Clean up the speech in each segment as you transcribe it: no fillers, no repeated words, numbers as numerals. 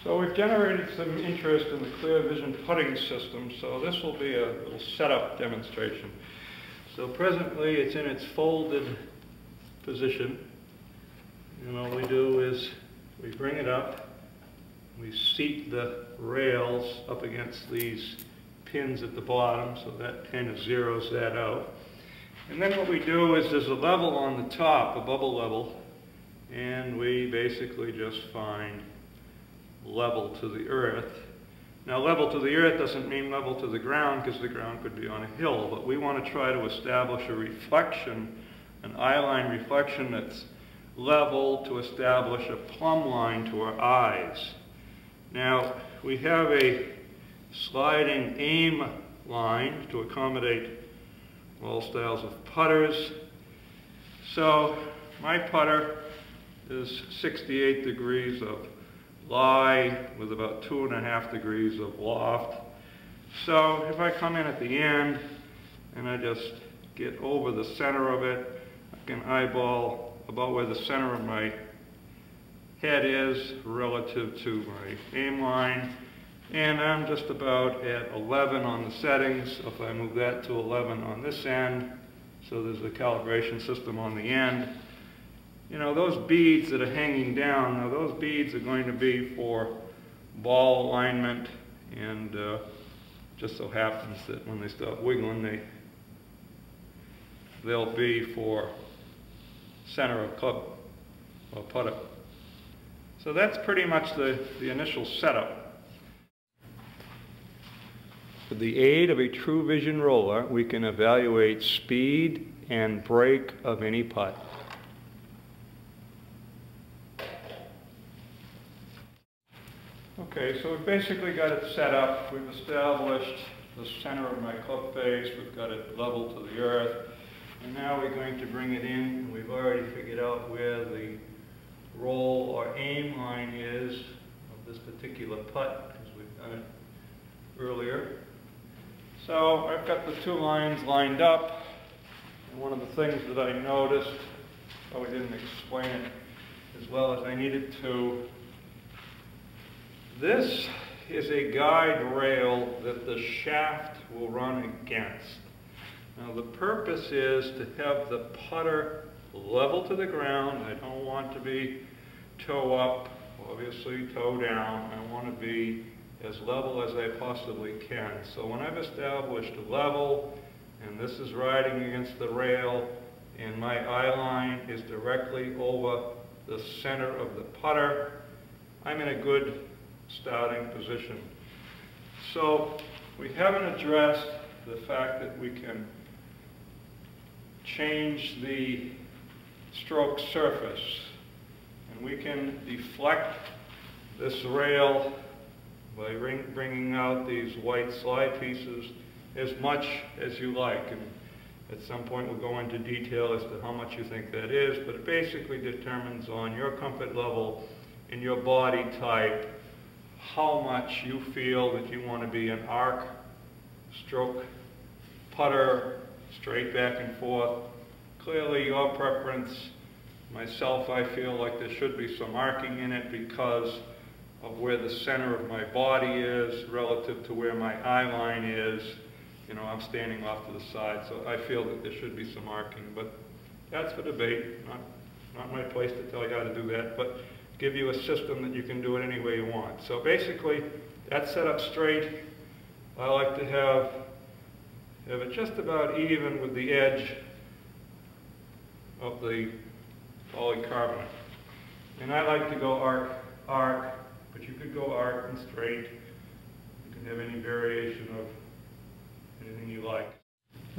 So we've generated some interest in the Clear Vision putting system, so this will be a little setup demonstration. So presently it's in its folded position, and all we do is we bring it up, we seat the rails up against these pins at the bottom, so that kind of zeroes that out. And then what we do is there's a level on the top, a bubble level, and we basically just find level to the earth. Now level to the earth doesn't mean level to the ground, because the ground could be on a hill, but we want to try to establish a reflection, an eye-line reflection that's level to establish a plumb line to our eyes. Now we have a sliding aim line to accommodate all styles of putters. So my putter is 68 degrees of lie with about 2.5 degrees of loft. So if I come in at the end and I just get over the center of it, I can eyeball about where the center of my head is relative to my aim line, and I'm just about at 11 on the settings. If I move that to 11 on this end, so there's a calibration system on the end. You know, those beads that are hanging down, now those beads are going to be for ball alignment, and just so happens that when they start wiggling, they'll be for center of club or putter. So that's pretty much the initial setup. With the aid of a true vision roller, we can evaluate speed and break of any putt. Okay, so we've basically got it set up. We've established the center of my club face. We've got it level to the earth. And now we're going to bring it in, and we've already figured out where the roll or aim line is of this particular putt, because we've done it earlier. So I've got the two lines lined up, and one of the things that I noticed, probably didn't explain it as well as I needed to, this is a guide rail that the shaft will run against. Now the purpose is to have the putter level to the ground. I don't want to be toe up, obviously toe down. I want to be as level as I possibly can. So when I've established a level, and this is riding against the rail, and my eye line is directly over the center of the putter, I'm in a good starting position. So we haven't addressed the fact that we can change the stroke surface, and we can deflect this rail by bringing out these white slide pieces as much as you like, and at some point we'll go into detail as to how much you think that is, but it basically determines on your comfort level and your body type how much you feel that you want to be an arc stroke putter, straight back and forth. Clearly your preference. Myself, I feel like there should be some arcing in it because of where the center of my body is relative to where my eye line is. You know, I'm standing off to the side, so I feel that there should be some arcing, but that's for debate. Not my place to tell you how to do that, but give you a system that you can do it any way you want. So basically, that's set up straight. I like to have it just about even with the edge of the polycarbonate. And I like to go arc, but you could go arc and straight. You can have any variation of anything you like.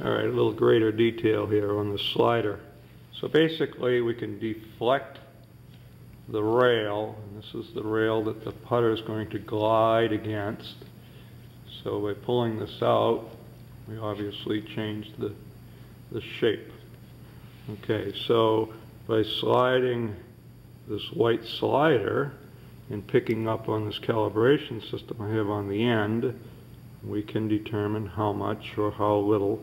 All right, a little greater detail here on the slider. So basically we can deflect the rail, and this is the rail that the putter is going to glide against. So by pulling this out, we obviously change the shape. Okay, so by sliding this white slider and picking up on this calibration system I have on the end, we can determine how much or how little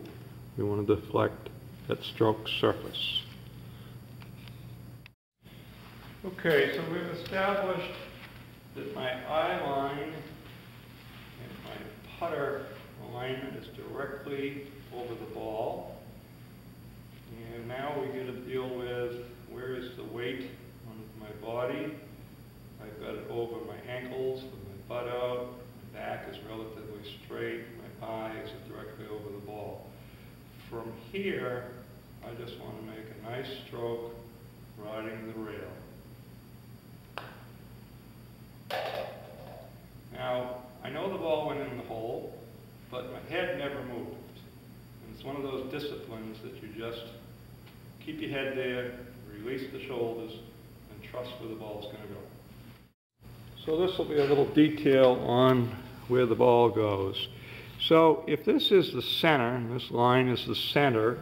we want to deflect that stroke surface. Okay, so we've established that my eye line and my putter alignment is directly over the ball. And now we get to deal with where is the weight on my body. I've got it over my ankles with my butt out. My back is relatively straight. My eyes are directly over the ball. From here, I just want to make a nice stroke riding the rail. Now, I know the ball went in the hole, but my head never moved. And it's one of those disciplines that you just keep your head there, release the shoulders, and trust where the ball's going to go. So this will be a little detail on where the ball goes. So if this is the center, and this line is the center,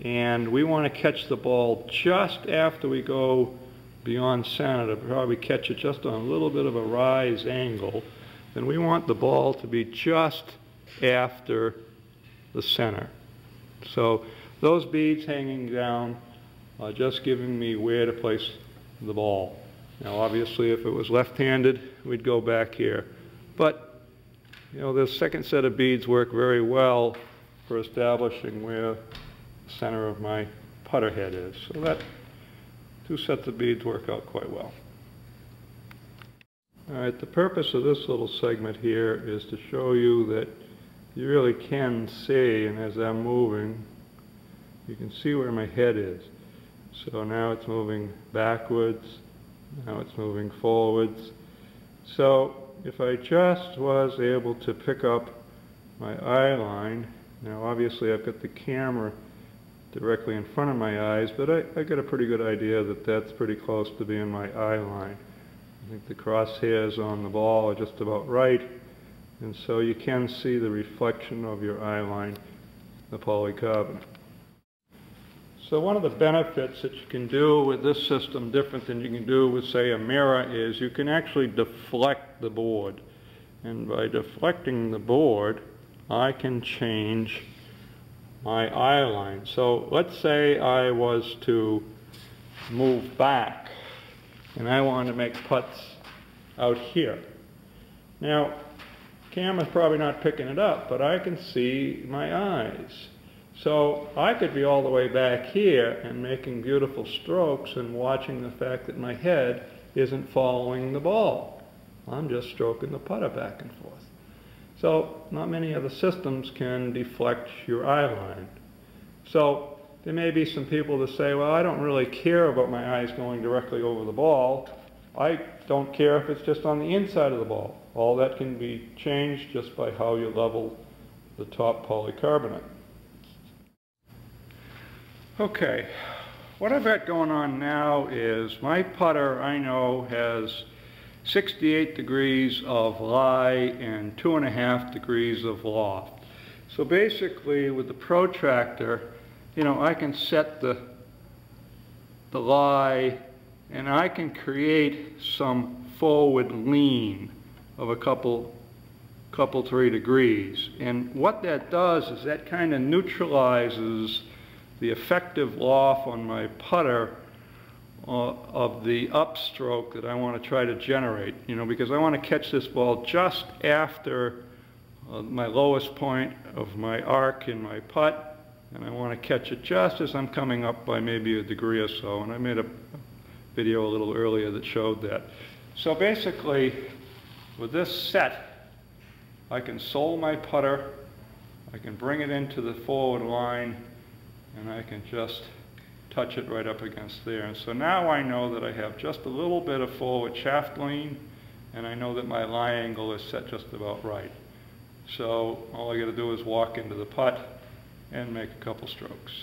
and we want to catch the ball just after we go beyond center, to probably catch it just on a little bit of a rise angle, then we want the ball to be just after the center. So those beads hanging down are just giving me where to place the ball. Now obviously if it was left-handed, we'd go back here. But you know, this second set of beads work very well for establishing where the center of my putter head is. So that two sets of beads work out quite well. All right, the purpose of this little segment here is to show you that you really can see, and as I'm moving, you can see where my head is. So now it's moving backwards, now it's moving forwards. So if I just was able to pick up my eye line, now obviously I've got the camera directly in front of my eyes, but I got a pretty good idea that that's pretty close to being my eye line. I think the crosshairs on the ball are just about right, and so you can see the reflection of your eye line, the polycarbonate. So one of the benefits that you can do with this system different than you can do with, say, a mirror is you can actually deflect the board. And by deflecting the board, I can change my eye line. So let's say I was to move back and I want to make putts out here. Now, camera's probably not picking it up, but I can see my eyes. So I could be all the way back here and making beautiful strokes and watching the fact that my head isn't following the ball. I'm just stroking the putter back and forth. So not many other systems can deflect your eye line. So there may be some people that say, well, I don't really care about my eyes going directly over the ball. I don't care if it's just on the inside of the ball. All that can be changed just by how you level the top polycarbonate. Okay, what I've got going on now is my putter, I know, has 68 degrees of lie and 2.5 degrees of loft. So basically with the protractor, you know, I can set the lie and I can create some forward lean of a couple 3 degrees. And what that does is that kind of neutralizes the effective loft on my putter of the upstroke that I want to try to generate, you know, because I want to catch this ball just after my lowest point of my arc in my putt, and I want to catch it just as I'm coming up by maybe a degree or so, and I made a video a little earlier that showed that. So basically, with this set, I can sole my putter, I can bring it into the forward line, and I can just touch it right up against there. And so now I know that I have just a little bit of forward shaft lean, and I know that my lie angle is set just about right. So all I got to do is walk into the putt and make a couple strokes.